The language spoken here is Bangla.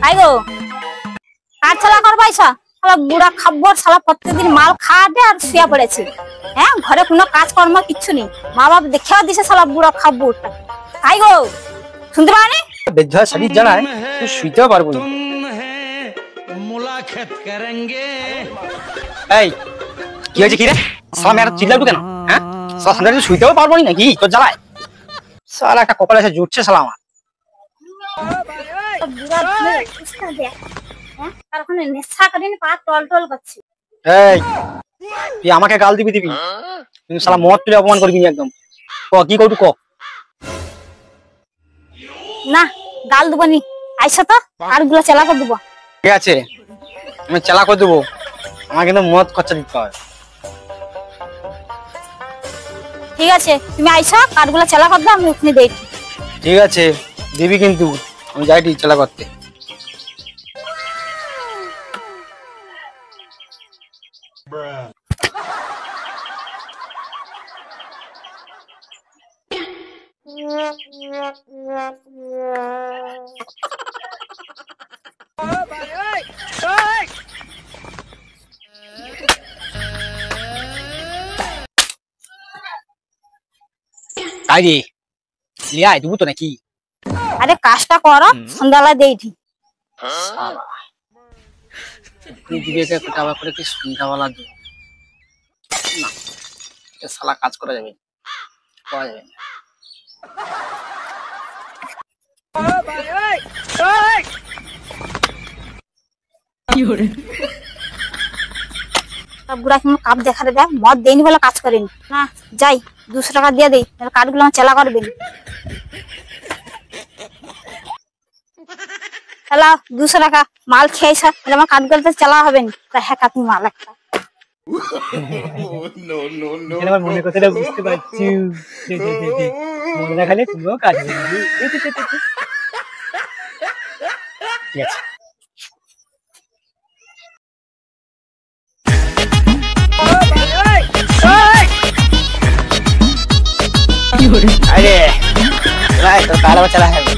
ভাই গো কাজ চালা করবাইছা শালা বুড়া খাব্বর শালা প্রত্যেকদিন মাল খাবে আর শুয়ে পড়েছে। হ্যাঁ ঘরে কোনো কাজকর্ম কিচ্ছু নেই, মা বাপ দেখাও দিছে শালা বুড়া খাব্বরটা। ভাই গো শুনতে পাওনি? বেজ্জা শরীর জানায় তুই শুইতেও পারবো না। मुलाकात करेंगे। এই কি হয়েছে কি রে? শালা মেয়েরা চিল্লাবি কেন? হ্যাঁ শালা সামনে শুইতেও পারবো না নাকি তোর জ্বালায়? শালা একটা কপালে এসে জুটছে শালা আমার। বুড়া দেখ হ্যাঁ তার ওখানে নেশা করে পা টল টল করছে। এই তুই আমাকে গাল দিবি তুই শালা মদ তুলে অপমান করবি একদম। ক কি করবি ক? না গাল দেবো নি, আইসা তো আর গুলা চালা করে দেবো। ঠিক আছে আমি চালা করে দেবো, আমার কিন্তু মদ খরচা দিতে হবে। ঠিক আছে তুমি আইসা কাঠগুলা চালা করে দাও, আমি ওখানে দেখি। ঠিক আছে দিবি কিন্তু আমি যাইটি চালা করতে। আরে লিয়া দেবো তো নাকি? আরে কাজটা করো সন্ধ্যাবেলা দেইটি। দিদিকে টাকা করে কি সন্ধ্যাবেলা দিব না, শালা কাজ করা যাবে করা যাবে না। বুড়া কেমন কাপ দেখারে দেয়, মদ দেয়নি বলে কাজ করেনি না। যাই 200 টাকা দিয়ে দেই, কাঠগুলো আমার চালা করবেন। হ্যালো 200 টাকা মাল খেয়েছ, আমার কাঠগুলো চালা হবে না। হ্যাঁ কাতি মাল একটা আমার মনে কথাটা বুঝতে পারছি, মনে রাখালে তুমিও কাজ হবে। ঠিক আছে अरे तो ताला चला है।